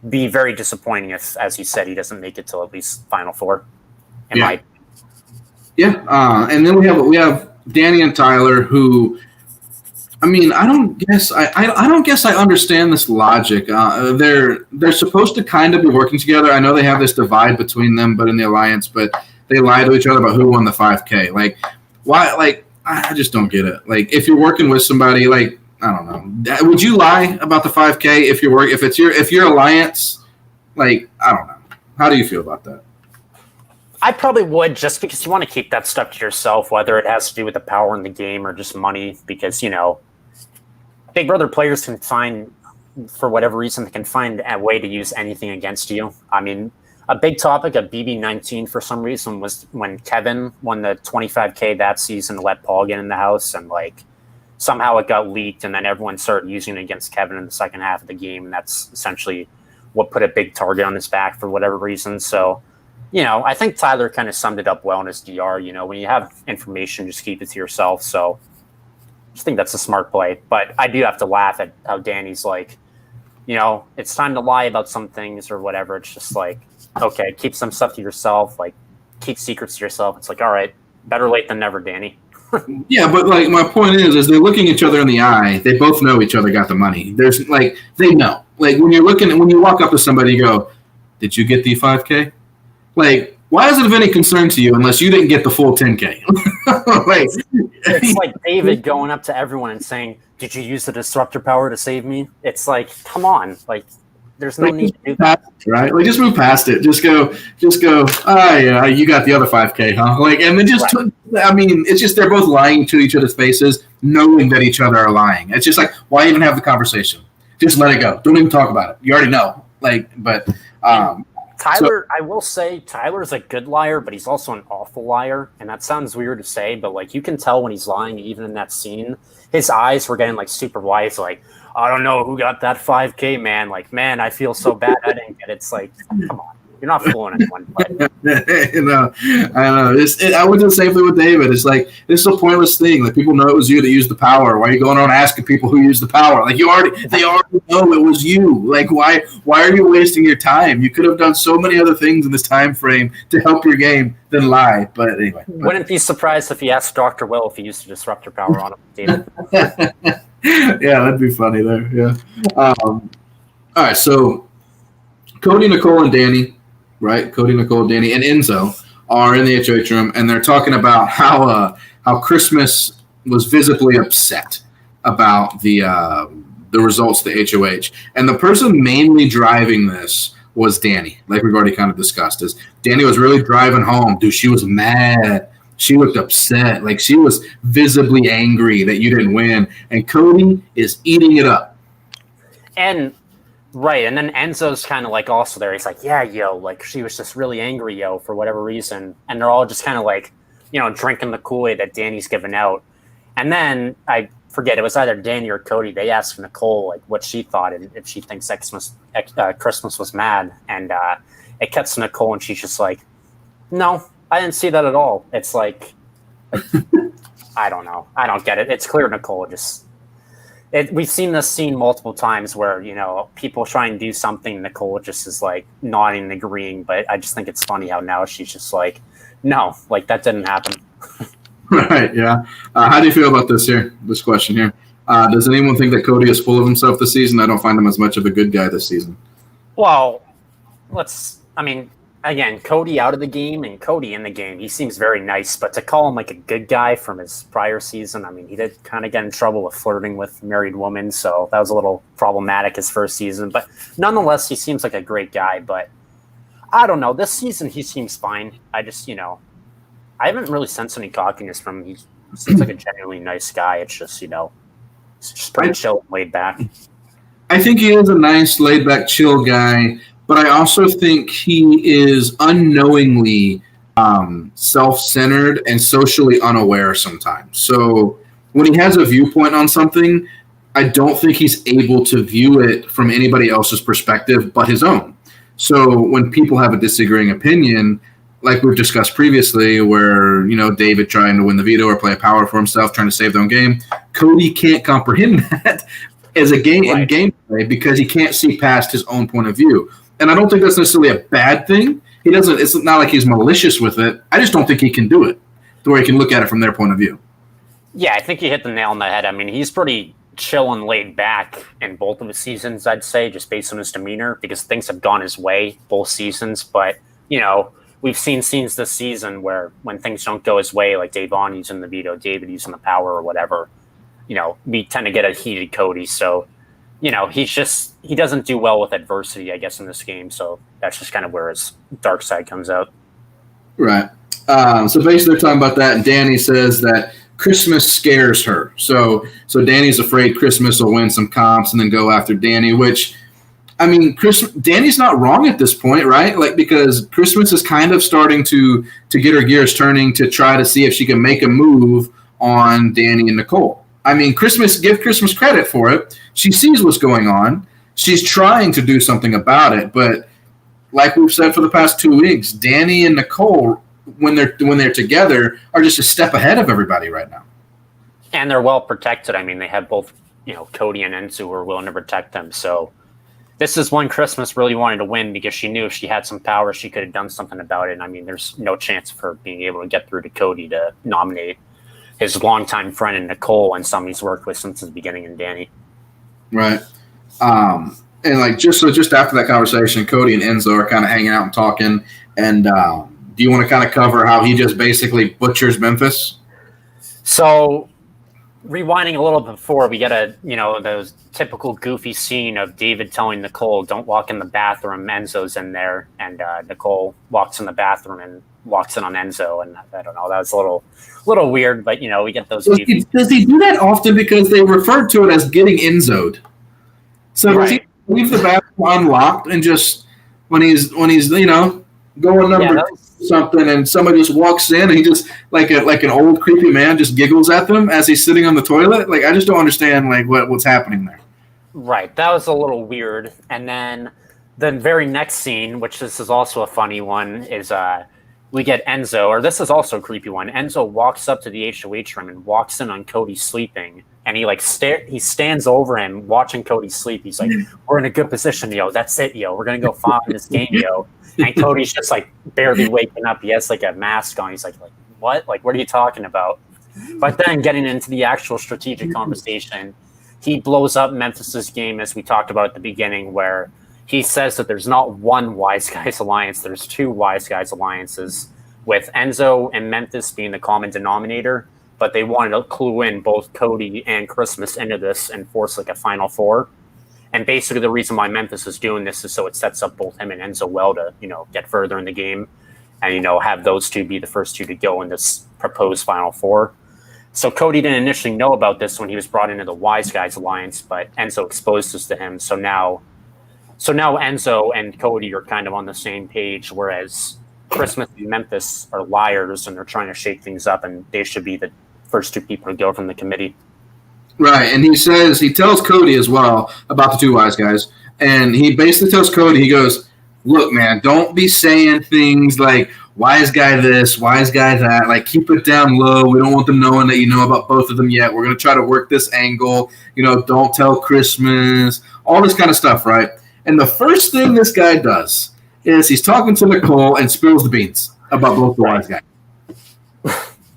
be very disappointing if, as he said, he doesn't make it till at least Final Four. And then we have Danny and Tyler, who, I mean, I don't guess I understand this logic. They're supposed to kind of be working together. I know they have this divide between them, but in the alliance, but they lie to each other about who won the 5K. Like, why? Like, I just don't get it. Like, if you're working with somebody, like, I don't know, would you lie about the 5K if your alliance? Like, I don't know. How do you feel about that? I probably would, just because you want to keep that stuff to yourself, whether it has to do with the power in the game or just money. Because Big Brother players can find, for whatever reason, they can find a way to use anything against you. I mean, a big topic of BB19 for some reason was when Kevin won the 25K that season, let Paul get in the house, and like somehow it got leaked, and then everyone started using it against Kevin in the second half of the game, and that's essentially what put a big target on his back for whatever reason. So, I think Tyler kind of summed it up well in his DR. When you have information, just keep it to yourself. So I just think that's a smart play. But I do have to laugh at how Danny's like, it's time to lie about some things or whatever. It's just like, okay, keep some stuff to yourself, like keep secrets to yourself. It's like, all right, better late than never, Danny. Yeah, but like my point is they're looking each other in the eye. They both know each other got the money. There's like, they know. Like when you walk up to somebody, you go, "Did you get the 5K?" Like, why is it of any concern to you unless you didn't get the full 10K? Like, it's like David going up to everyone and saying, "Did you use the disruptor power to save me?" It's like, come on, like. There's no need to do that, right? Like, just move past it. Just go. Oh yeah, you got the other 5K, huh? Like, and then just, right. I mean, it's just they're both lying to each other's faces, knowing that each other are lying. It's just like, why even have the conversation? Just let it go. Don't even talk about it. You already know. Like, but Tyler, I will say, Tyler's a good liar, but he's also an awful liar, and that sounds weird to say, but like you can tell when he's lying, even in that scene. His eyes were getting like super wide, like, I don't know who got that 5K, man. Like, man, I feel so bad I didn't get it. It's like, come on. You're not fooling anyone. But. I know. I would do the same thing with David. It's like, this is a pointless thing. Like, people know it was you that used the power. Why are you going around asking people who used the power? Like, they already know it was you. Like, why are you wasting your time? You could have done so many other things in this time frame to help your game than lie. But anyway. Wouldn't be surprised if he asked Dr. Will if he used to disrupt your power on him, David. Yeah, that'd be funny there. Yeah. All right, so Cody, Nicole, and Danny, right? Cody, Nicole, Danny, and Enzo are in the HOH room, and they're talking about how Christmas was visibly upset about the results of the HOH. And the person mainly driving this was Danny, like we've already kind of discussed. Is Danny was really driving home. Dude, she was mad. She looked upset. Like, she was visibly angry that you didn't win. And Cody is eating it up. And right, and then Enzo's kind of like also there. He's like, yeah, yo, like, she was just really angry, yo, for whatever reason. And they're all just kind of like, drinking the Kool-Aid that Danny's given out. And then I forget, it was either Danny or Cody. They asked Nicole like what she thought and if she thinks Christmas was mad. And it cuts to Nicole, and she's just like, no, I didn't see that at all. It's like I don't know. I don't get it. It's clear Nicole we've seen this scene multiple times where, people try and do something. Nicole just is like nodding and agreeing. But I just think it's funny how now she's just like, no, like that didn't happen. Right, yeah. How do you feel about this question here? Does anyone think that Cody is full of himself this season? I don't find him as much of a good guy this season. Well, again, Cody out of the game and Cody in the game, he seems very nice, but to call him like a good guy from his prior season, he did kind of get in trouble with flirting with married women, so that was a little problematic his first season, but nonetheless, he seems like a great guy, but I don't know, this season he seems fine. I just, I haven't really sensed any cockiness from him. He seems like a genuinely nice guy. It's just, it's just pretty chill and laid back. I think he is a nice, laid back, chill guy. But I also think he is unknowingly self-centered and socially unaware sometimes. So when he has a viewpoint on something, I don't think he's able to view it from anybody else's perspective but his own. So when people have a disagreeing opinion, like we've discussed previously, where, David trying to win the veto or play a power for himself, trying to save their own game, Cody can't comprehend that as a game in gameplay because he can't see past his own point of view. And I don't think that's necessarily a bad thing. It's not like he's malicious with it. I just don't think he can do it to where he can look at it from their point of view. Yeah, I think you hit the nail on the head. He's pretty chill and laid back in both of his seasons, I'd say, just based on his demeanor, because things have gone his way both seasons. But, we've seen scenes this season where when things don't go his way, like Davon using the veto, David using the power or whatever, we tend to get a heated Cody. So, he doesn't do well with adversity, I guess, in this game. So that's just kind of where his dark side comes out. Right. So basically they're talking about that, and Danny says that Christmas scares her. So Danny's afraid Christmas will win some comps and then go after Danny, which, Danny's not wrong at this point, right? Like, because Christmas is kind of starting to get her gears turning to try to see if she can make a move on Danny and Nicole. Give Christmas credit for it. She sees what's going on. She's trying to do something about it, but like we've said for the past 2 weeks, Danny and Nicole, when they're together, are just a step ahead of everybody right now. And they're well protected. They have both, Cody and Enzo who are willing to protect them. So this is one Christmas really wanted to win because she knew if she had some power, she could have done something about it. There's no chance of her being able to get through to Cody to nominate his longtime friend in Nicole and someone he's worked with since the beginning in Danny. Right. And just after that conversation, Cody and Enzo are kind of hanging out and talking. And do you want to kind of cover how he just basically butchers Memphis? So rewinding a little before, we get those typical goofy scene of David telling Nicole, don't walk in the bathroom. Enzo's in there. And Nicole walks in the bathroom and walks in on Enzo. And I don't know, that was a little weird, but we get those. Does he do that often? Because they referred to it as getting Enzo'd. So does he leave the bathroom unlocked and just when he's going number something and somebody just walks in and he just like an old creepy man just giggles at them as he's sitting on the toilet? Like, I just don't understand what's happening there. Right, that was a little weird. And then the very next scene, which this is also a funny one, is we get Enzo, or this is also a creepy one. Enzo walks up to the HOH room and walks in on Cody sleeping, and he like he stands over him watching Cody sleep. He's like, "We're in a good position, yo. That's it, yo. We're gonna go far in this game, yo." And Cody's just like barely waking up. He has like a mask on. He's like what? Like, what are you talking about? But then getting into the actual strategic conversation, he blows up Memphis's game, as we talked about at the beginning, where he says that there's not one Wise Guys alliance, there's two Wise Guys alliances, with Enzo and Memphis being the common denominator, but they wanted to clue in both Cody and Christmas into this and force like a Final Four. And basically the reason why Memphis is doing this is so it sets up both him and Enzo well to, get further in the game and, have those two be the first two to go in this proposed Final Four. So Cody didn't initially know about this when he was brought into the Wise Guys alliance, but Enzo exposed this to him. So now Enzo and Cody are kind of on the same page, whereas Christmas and Memphis are liars and they're trying to shake things up, and they should be the first two people to go from the committee. Right, and he tells Cody as well about the two Wise Guys, and he basically tells Cody, he goes, "Look, man, don't be saying things like Wise Guy this, Wise Guy that. Like, keep it down low. We don't want them knowing that you know about both of them yet. We're going to try to work this angle. Don't tell Christmas, all this kind of stuff, right?" And the first thing this guy does is he's talking to Nicole and spills the beans about both the Wise Guys.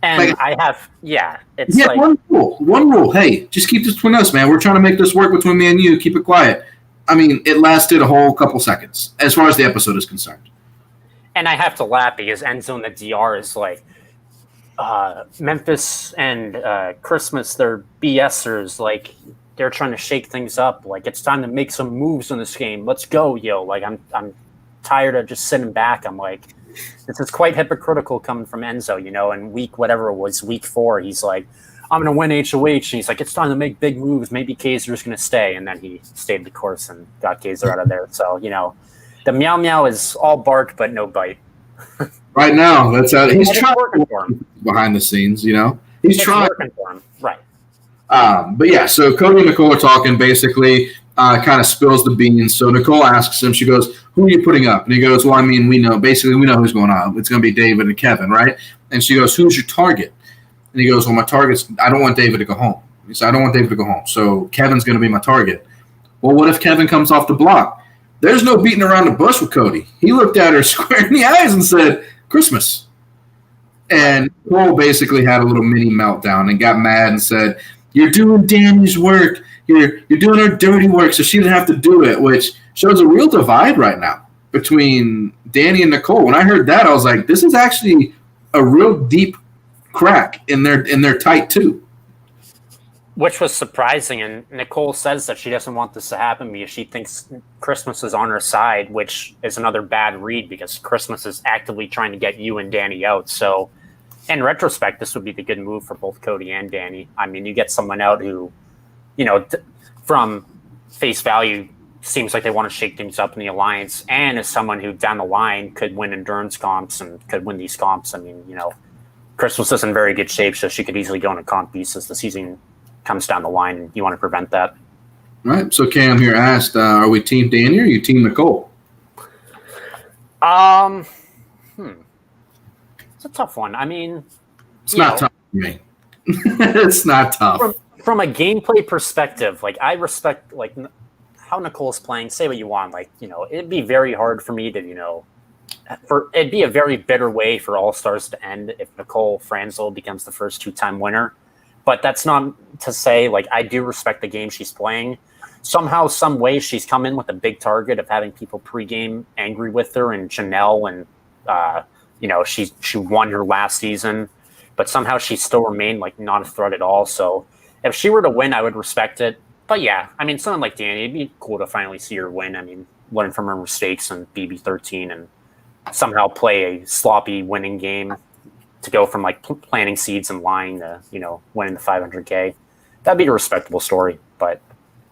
And it's like one rule. Hey, just keep this between us, man. We're trying to make this work between me and you. Keep it quiet. I mean, it lasted a whole couple seconds as far as the episode is concerned. And I have to laugh because Enzo in the DR is like, Memphis and Christmas, they're BSers. Like, they're trying to shake things up. Like, it's time to make some moves in this game. Let's go, yo. Like, I'm tired of just sitting back. I'm like, this is quite hypocritical coming from Enzo, and week 4, he's like, I'm going to win HOH. And he's like, it's time to make big moves. Maybe Kaiser's going to stay. And then he stayed the course and got Kaiser out of there. So, the meow meow is all bark, but no bite. Right now, that's how he's trying for him behind the scenes, He's trying. For him. Right. But yeah, so Cody and Nicole are talking, basically kind of spills the beans. So Nicole asks him, she goes, "Who are you putting up?" And he goes, "Well, I mean, we know who's going on. It's going to be David and Kevin, right?" And she goes, "Who's your target?" And he goes, "Well, my target's, I don't want David to go home." He said, "I don't want David to go home. So Kevin's going to be my target." Well, what if Kevin comes off the block? There's no beating around the bush with Cody. He looked at her square in the eyes and said, "Christmas." And Nicole basically had a little mini meltdown and got mad and said, "You're doing Danny's work. You're doing her dirty work, so she didn't have to do it," which shows a real divide right now between Danny and Nicole. When I heard that, I was like, this is actually a real deep crack in their tight two. Which was surprising, and Nicole says that she doesn't want this to happen because she thinks Christmas is on her side, which is another bad read because Christmas is actively trying to get you and Danny out. So in retrospect, this would be the good move for both Cody and Danny. I mean, you get someone out who, from face value, seems like they want to shake things up in the alliance, and is someone who down the line could win endurance comps and could win these comps. I mean, Christmas is in very good shape, so she could easily go into comp beats as the season comes down the line, and you want to prevent that. All right. So Cam here asked, are we Team Danny or are you Team Nicole? It's a tough one. I mean, it's not tough for me. It's not tough. From a gameplay perspective, like, I respect like how Nicole's playing. Say what you want, like, it'd be very hard for me to, it'd be a very bitter way for All Stars to end if Nicole Franzel becomes the first 2-time winner. But that's not to say, like, I do respect the game she's playing. Somehow, some way, she's come in with a big target of having people pregame angry with her, and Janelle, and she won her last season, but somehow she still remained like not a threat at all. So if she were to win, I would respect it. But yeah, I mean, someone like Danny, it'd be cool to finally see her win. I mean, learn from her mistakes in BB13 and somehow play a sloppy winning game to go from like planting seeds and lying to, winning the 500K. That'd be a respectable story. But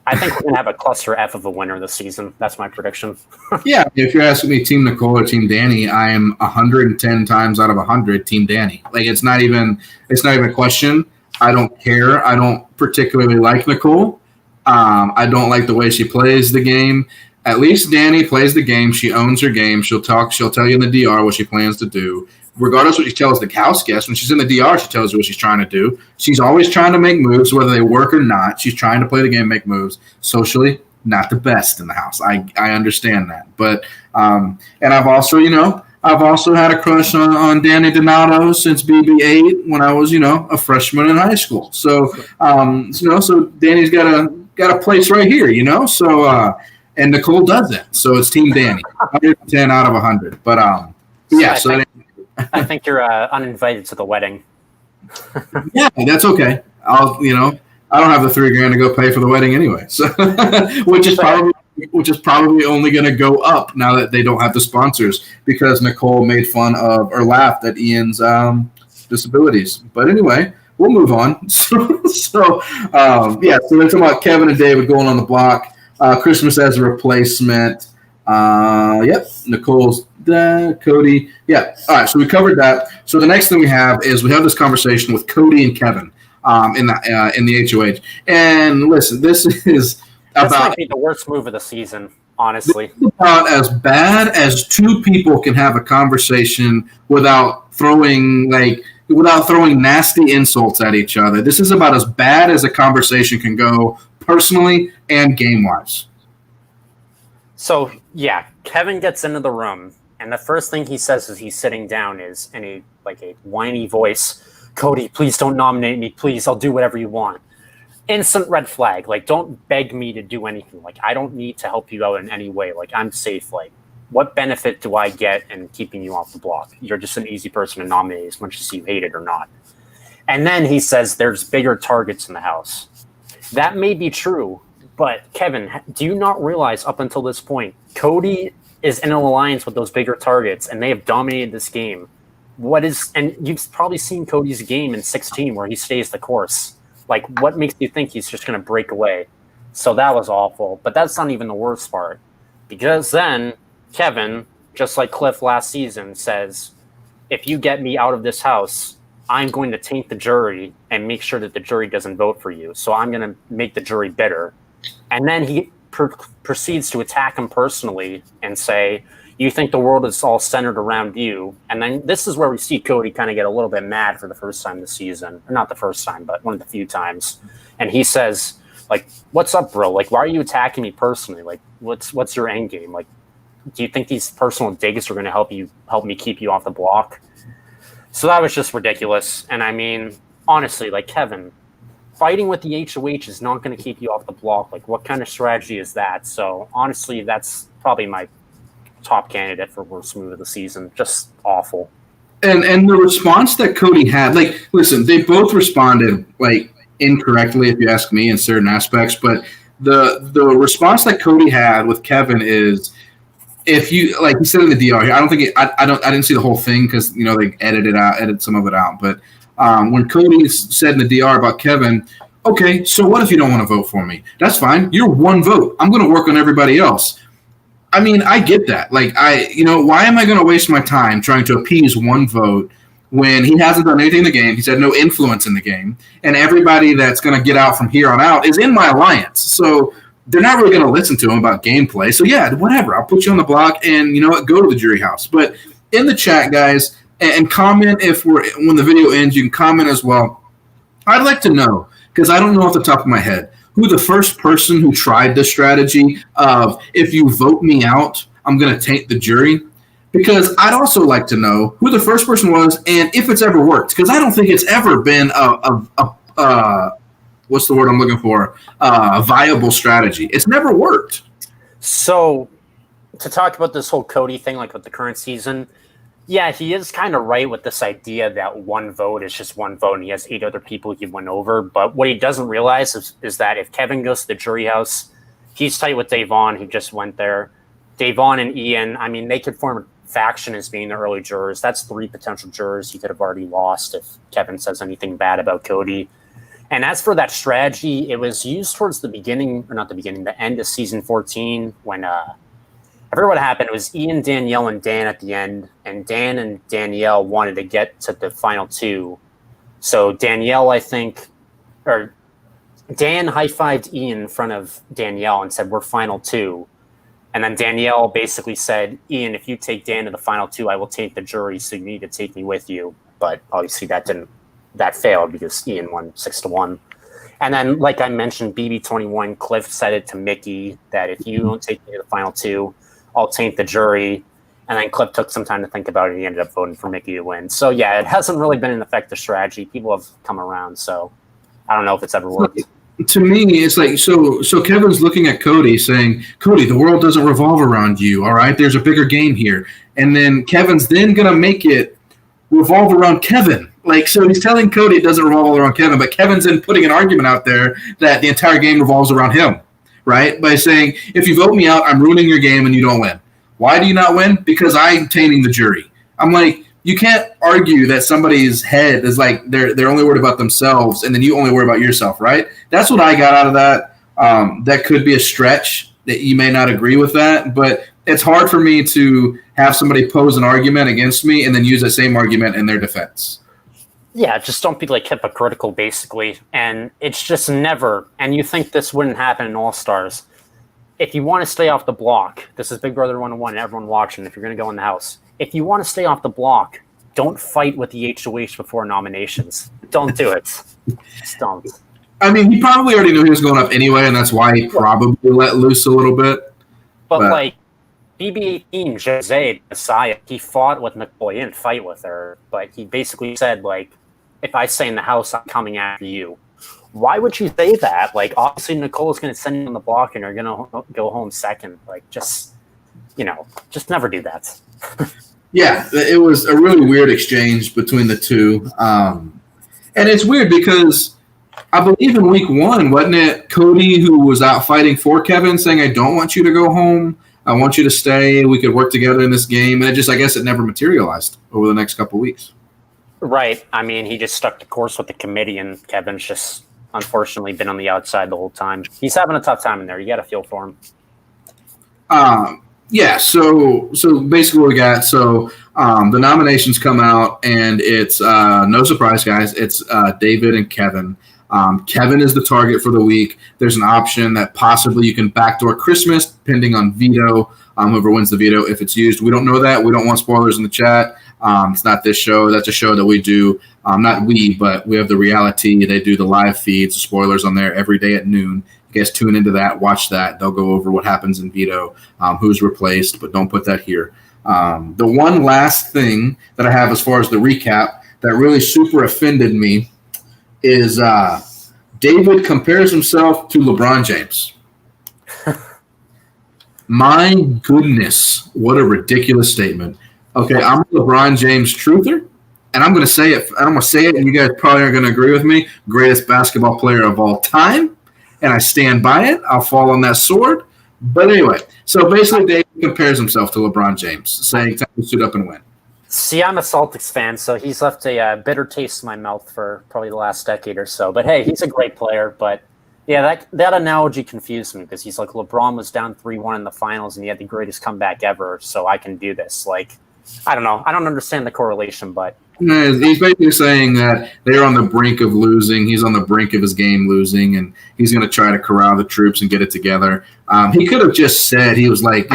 I think we're going to have a cluster F of a winner this season. That's my prediction. Yeah, if you're asking me Team Nicole or Team Danny, I am 110 times out of 100 Team Danny. Like, it's not even a question. I don't care. I don't particularly like Nicole. I don't like the way she plays the game. At least Danny plays the game. She owns her game. She'll talk. She'll tell you in the DR what she plans to do. Regardless of what she tells the house guests, when she's in the DR, she tells you what she's trying to do. She's always trying to make moves, whether they work or not. She's trying to play the game, make moves. Socially, not the best in the house. I understand that. But and I've also, I've also had a crush on Danny Donato since BB8 when I was, a freshman in high school. So, so Danny's got a place right here, So, and Nicole does it. So it's Team Danny, 110 out of 100. But yeah. So I think you're uninvited to the wedding. Yeah, that's okay. I don't have the $3,000 to go pay for the wedding anyway. So, which is probably only going to go up now that they don't have the sponsors because Nicole made fun of or laughed at Ian's disabilities. But anyway, we'll move on. So they're talking about Kevin and David going on the block. Christmas as a replacement. Yep. Nicole's Cody. Yeah. All right. So we covered that. So the next thing we have this conversation with Cody and Kevin in the HOH. And listen, this might be the worst move of the season, honestly. This is about as bad as two people can have a conversation without throwing nasty insults at each other. This is about as bad as a conversation can go personally and game-wise. So, yeah, Kevin gets into the room, and the first thing he says as he's sitting down is in a whiny voice, "Cody, please don't nominate me. Please, I'll do whatever you want." Instant red flag. Don't beg me to do anything. I don't need to help you out in any way. I'm safe. What benefit do I get in keeping you off the block? You're just an easy person to nominate as much as you hate it or not. And then he says there's bigger targets in the house. That may be true, but Kevin, do you not realize up until this point, Cody is in an alliance with those bigger targets, and they have dominated this game. And you've probably seen Cody's game in 16 where he stays the course. What makes you think he's just going to break away? So that was awful, but that's not even the worst part. Because then Kevin, just like Cliff last season, says, if you get me out of this house, I'm going to taint the jury and make sure that the jury doesn't vote for you. So I'm going to make the jury bitter. And then he proceeds to attack him personally and say, you think the world is all centered around you. And then this is where we see Cody kind of get a little bit mad for the first time this season. Or not the first time, but one of the few times. And he says, what's up, bro? Why are you attacking me personally? What's your end game? Do you think these personal digs are going to help me keep you off the block? So that was just ridiculous. And I mean, honestly, Kevin, fighting with the HOH is not going to keep you off the block. What kind of strategy is that? So honestly, that's probably my top candidate for worst move of the season. Just awful. And the response that Cody had, listen, they both responded incorrectly, if you ask me, in certain aspects. But the response that Cody had with Kevin is, if you he said in the DR here, I didn't see the whole thing because they edited some of it out. But when Cody said in the DR about Kevin, okay, so what if you don't want to vote for me? That's fine. You're one vote. I'm going to work on everybody else. I mean, I get that. Why am I going to waste my time trying to appease one vote when he hasn't done anything in the game? He's had no influence in the game, and everybody that's going to get out from here on out is in my alliance. So they're not really going to listen to him about gameplay. So, yeah, whatever. I'll put you on the block and, go to the jury house. But in the chat, guys, and comment when the video ends, you can comment as well. I'd like to know, because I don't know off the top of my head, who the first person who tried this strategy of, if you vote me out, I'm going to taint the jury. Because I'd also like to know who the first person was and if it's ever worked. Because I don't think it's ever been what's the word I'm looking for? A viable strategy. It's never worked. So, to talk about this whole Cody thing, with the current season, yeah, he is kind of right with this idea that one vote is just one vote, and he has 8 other people he went over. But what he doesn't realize is that if Kevin goes to the jury house, he's tight with Davon, who just went there. Davon and Ian, I mean, they could form a faction as being the early jurors. That's 3 potential jurors he could have already lost if Kevin says anything bad about Cody. And as for that strategy, it was used towards the end of season 14 when I forget what happened. It was Ian, Danielle, and Dan at the end, and Dan and Danielle wanted to get to the final 2. So Danielle, Dan high-fived Ian in front of Danielle and said, "We're final 2." And then Danielle basically said, Ian, if you take Dan to the final 2, I will take the jury, so you need to take me with you. But obviously that failed because Ian won 6-1. And then, like I mentioned, BB21, Cliff said it to Mickey that if you don't take me to the final 2, I'll taint the jury. And then Cliff took some time to think about it, and he ended up voting for Mickey to win. So, yeah, it hasn't really been an effective strategy. People have come around, so I don't know if it's ever worked. To me, it's like, so Kevin's looking at Cody saying, Cody, the world doesn't revolve around you, all right? There's a bigger game here. And then Kevin's then going to make it revolve around Kevin. Like, so he's telling Cody it doesn't revolve around Kevin, but Kevin's then putting an argument out there that the entire game revolves around him, right? By saying, if you vote me out, I'm ruining your game and you don't win. Why do you not win? Because I'm tainting the jury. I'm like, you can't argue that somebody's head is like they're only worried about themselves and then you only worry about yourself, right? That's what I got out of that. That could be a stretch that you may not agree with that, but it's hard for me to have somebody pose an argument against me and then use the same argument in their defense. Yeah, just don't be like hypocritical, basically. And it's just never, and you think this wouldn't happen in All-Stars. If you want to stay off the block, this is Big Brother 101, everyone watching, if you're going to go in the house. If you want to stay off the block, don't fight with the HOH before nominations. Don't do it. Just don't. I mean, he probably already knew he was going up anyway, and that's why he probably let loose a little bit. But like, BB-18, Jose, Messiah, he fought with Nicole. He didn't fight with her, but he basically said, like, if I stay in the house, I'm coming after you. Why would you say that? Like, obviously, Nicole's going to send you on the block and you're going to go home second. Like, just never do that. Yeah, it was a really weird exchange between the two. And it's weird because I believe in week 1, wasn't it Cody who was out fighting for Kevin saying, I don't want you to go home. I want you to stay. We could work together in this game. And I guess it never materialized over the next couple of weeks. Right. I mean, he just stuck the course with the committee, and Kevin's just unfortunately been on the outside the whole time. He's having a tough time in there. You got to feel for him. Yeah, so basically what we got, the nominations come out, and it's no surprise, guys, it's David and Kevin. Kevin is the target for the week. There's an option that possibly you can backdoor Christmas, depending on veto, whoever wins the veto, if it's used. We don't know that. We don't want spoilers in the chat. It's not this show. That's a show that we do. Not we, but we have the reality. They do the live feeds, spoilers on there every day at noon. You guys tune into that, watch that. They'll go over what happens in veto, who's replaced, but don't put that here. The one last thing that I have as far as the recap that really super offended me is David compares himself to LeBron James. My goodness, what a ridiculous statement. Okay, I'm a LeBron James truther, and I'm going to say it. I'm going to say it, and you guys probably aren't going to agree with me. Greatest basketball player of all time, and I stand by it. I'll fall on that sword. But anyway, so basically David compares himself to LeBron James, saying time to suit up and win. See, I'm a Celtics fan, so he's left a bitter taste in my mouth for probably the last decade or so. But hey, he's a great player. But yeah, that analogy confused me because he's like, LeBron was down 3-1 in the finals and he had the greatest comeback ever, so I can do this. Like, I don't know. I don't understand the correlation, but he's basically saying that they're on the brink of losing. He's on the brink of his game losing, and he's going to try to corral the troops and get it together. He could have just said he was like,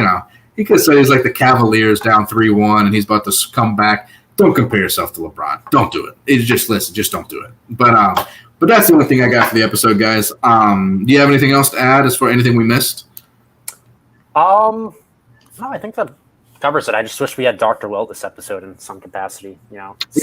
he could have said he's like the Cavaliers down 3-1 and he's about to come back. Don't compare yourself to LeBron. Don't do it. It's just listen. Just don't do it. But that's the only thing I got for the episode, guys. Do you have anything else to add as far as anything we missed? No, I think that covers it. I just wish we had Dr. Will this episode in some capacity. Yeah, hopefully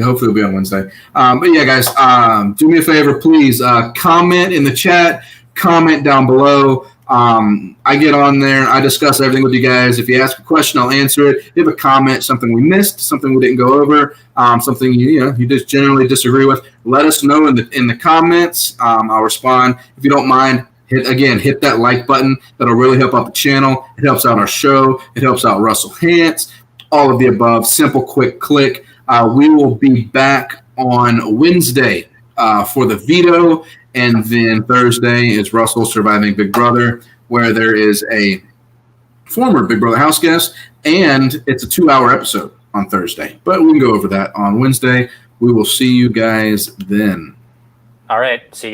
it'll be on Wednesday. But yeah, guys, do me a favor, please. Comment in the chat. Comment down below. I get on there. I discuss everything with you guys. If you ask a question, I'll answer it. If you have a comment, something we missed, something we didn't go over, something you just generally disagree with, let us know in the comments. I'll respond. If you don't mind, hit that like button. That'll really help out the channel. It helps out our show. It helps out Russell Hantz. All of the above. Simple, quick click. We will be back on Wednesday for the veto. And then Thursday is Russell Surviving Big Brother, where there is a former Big Brother house guest, and it's a 2-hour episode on Thursday. But we can go over that on Wednesday. We will see you guys then. All right. See you guys.